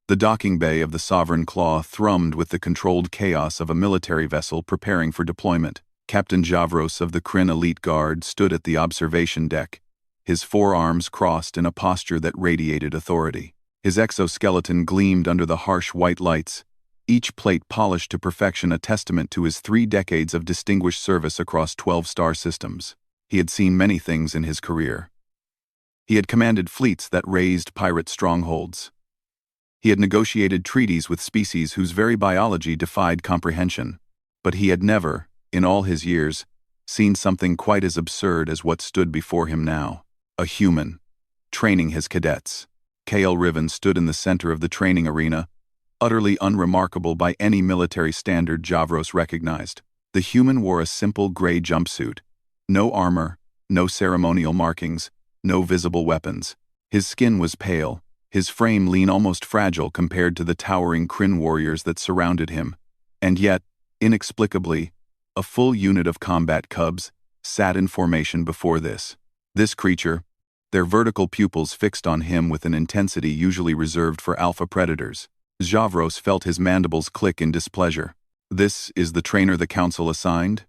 The docking bay of the Sovereign Claw thrummed with the controlled chaos of a military vessel preparing for deployment. Captain Javros of the Kryn Elite Guard stood at the observation deck, his forearms crossed in a posture that radiated authority. His exoskeleton gleamed under the harsh white lights, each plate polished to perfection, a testament to his 3 decades of distinguished service across 12 star systems. He had seen many things in his career. He had commanded fleets that razed pirate strongholds. He had negotiated treaties with species whose very biology defied comprehension. But he had never, in all his years, seen something quite as absurd as what stood before him now. A human, training his cadets. K.L. Riven stood in the center of the training arena, utterly unremarkable by any military standard Javros recognized. The human wore a simple gray jumpsuit. No armor, no ceremonial markings, no visible weapons. His skin was pale, his frame lean, almost fragile compared to the towering Kryn warriors that surrounded him. And yet, inexplicably, a full unit of combat cubs sat in formation before this. This creature, their vertical pupils fixed on him with an intensity usually reserved for alpha predators. Javros felt his mandibles click in displeasure. "This is the trainer the council assigned?"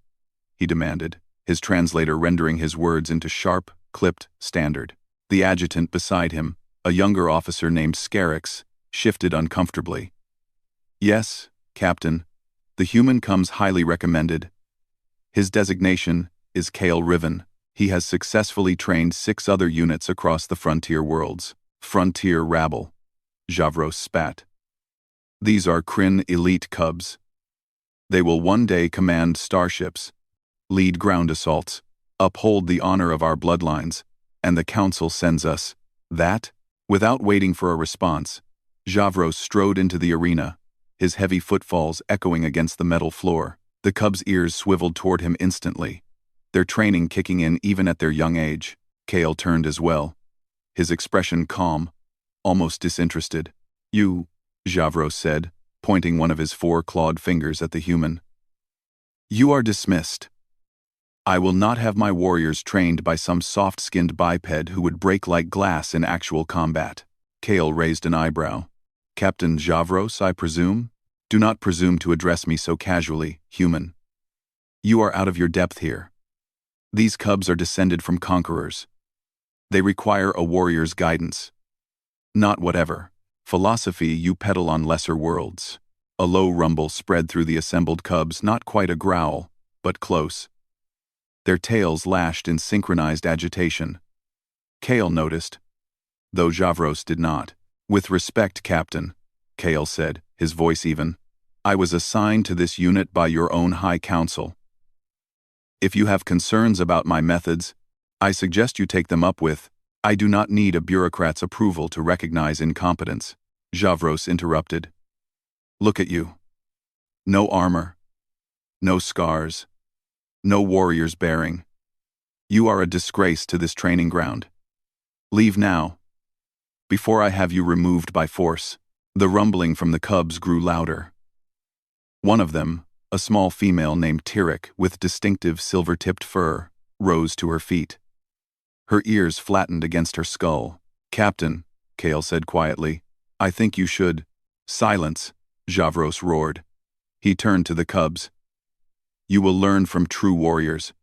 he demanded, his translator rendering his words into sharp, clipped standard. The adjutant beside him, a younger officer named Scarix, shifted uncomfortably. "Yes, Captain. The human comes highly recommended. His designation is K.L. Riven. He has successfully trained 6 other units across the frontier worlds." "Frontier rabble," Javros spat. "These are Kryn elite cubs. They will one day command starships, lead ground assaults, uphold the honor of our bloodlines, and the council sends us that?" Without waiting for a response, Javros strode into the arena, his heavy footfalls echoing against the metal floor. The cubs' ears swiveled toward him instantly, their training kicking in even at their young age. Kale turned as well, his expression calm, almost disinterested. "You," Javros said, pointing one of his 4 clawed fingers at the human. "You are dismissed. I will not have my warriors trained by some soft-skinned biped who would break like glass in actual combat." Kale raised an eyebrow. "Captain Javros, I presume? Do not presume to address me so casually, human. You are out of your depth here. These cubs are descended from conquerors. They require a warrior's guidance, not whatever philosophy you peddle on lesser worlds." A low rumble spread through the assembled cubs, not quite a growl, but close. Their tails lashed in synchronized agitation. Kale noticed, though Javros did not. "With respect, Captain," Kale said, his voice even, "I was assigned to this unit by your own High Council. If you have concerns about my methods, I suggest you take them up with—" "I do not need a bureaucrat's approval to recognize incompetence," Javros interrupted. "Look at you. No armor. No scars. No warrior's bearing. You are a disgrace to this training ground. Leave now, before I have you removed by force." The rumbling from the cubs grew louder. One of them, a small female named Tyrek with distinctive silver-tipped fur, rose to her feet. Her ears flattened against her skull. "Captain," Kale said quietly, "I think you should—" "Silence," Javros roared. He turned to the cubs. "You will learn from true warriors.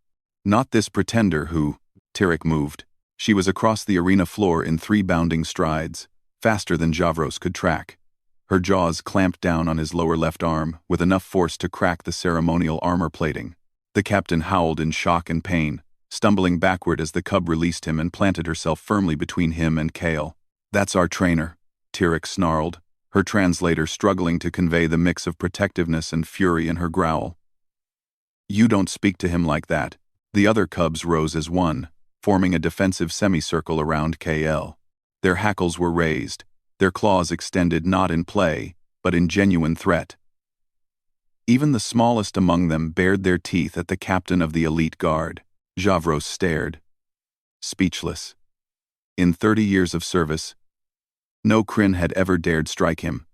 Not this pretender who—" Tyrek moved. She was across the arena floor in 3 bounding strides, faster than Javros could track. Her jaws clamped down on his lower left arm with enough force to crack the ceremonial armor plating. The captain howled in shock and pain, stumbling backward as the cub released him and planted herself firmly between him and Kale. "That's our trainer," Tyrek snarled, her translator struggling to convey the mix of protectiveness and fury in her growl. "You don't speak to him like that." The other cubs rose as one, forming a defensive semicircle around KL. Their hackles were raised, their claws extended not in play, but in genuine threat. Even the smallest among them bared their teeth at the captain of the elite guard. Javros stared, speechless. In 30 years of service, no Kryn had ever dared strike him.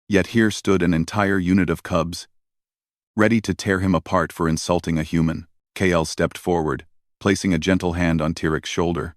Yet here stood an entire unit of cubs, ready to tear him apart for insulting a human. KL stepped forward, placing a gentle hand on Tyrek's shoulder.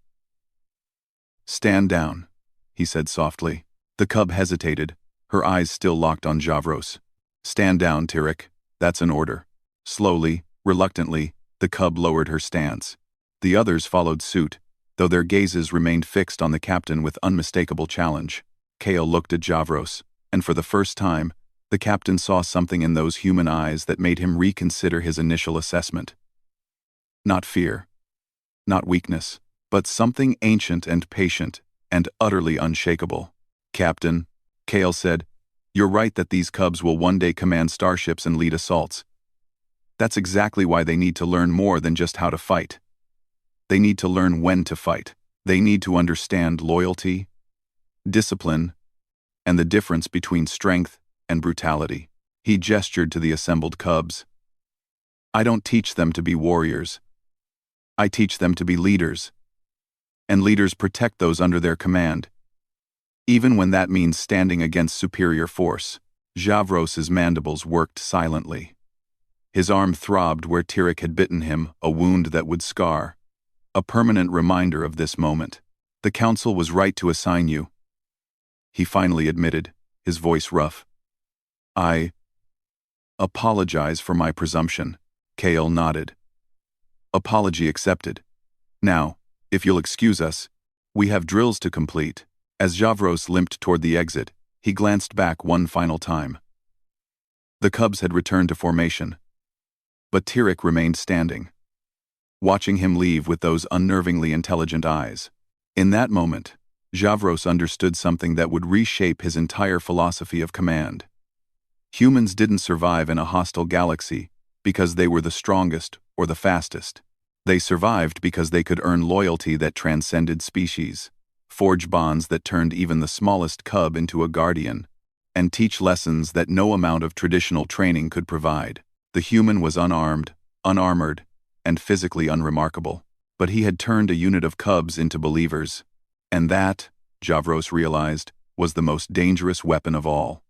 "Stand down," he said softly. The cub hesitated, her eyes still locked on Javros. "Stand down, Tyrek. That's an order." Slowly, reluctantly, the cub lowered her stance. The others followed suit, though their gazes remained fixed on the captain with unmistakable challenge. Kale looked at Javros, and for the first time, the captain saw something in those human eyes that made him reconsider his initial assessment. Not fear, not weakness, but something ancient and patient, and utterly unshakable. "Captain," Kale said, "you're right that these cubs will one day command starships and lead assaults. That's exactly why they need to learn more than just how to fight. They need to learn when to fight. They need to understand loyalty, discipline, and the difference between strength and brutality." He gestured to the assembled cubs. "I don't teach them to be warriors. I teach them to be leaders. And leaders protect those under their command, even when that means standing against superior force." Javros's mandibles worked silently. His arm throbbed where Tyrek had bitten him, a wound that would scar, a permanent reminder of this moment. "The council was right to assign you," he finally admitted, his voice rough. "I apologize for my presumption." Kale nodded. "Apology accepted. Now, if you'll excuse us, we have drills to complete." As Javros limped toward the exit, he glanced back one final time. The cubs had returned to formation, but Tyrek remained standing, watching him leave with those unnervingly intelligent eyes. In that moment, Javros understood something that would reshape his entire philosophy of command. Humans didn't survive in a hostile galaxy because they were the strongest or the fastest. They survived because they could earn loyalty that transcended species, forge bonds that turned even the smallest cub into a guardian, and teach lessons that no amount of traditional training could provide. The human was unarmed, unarmored, and physically unremarkable, but he had turned a unit of cubs into believers. And that, Javros realized, was the most dangerous weapon of all.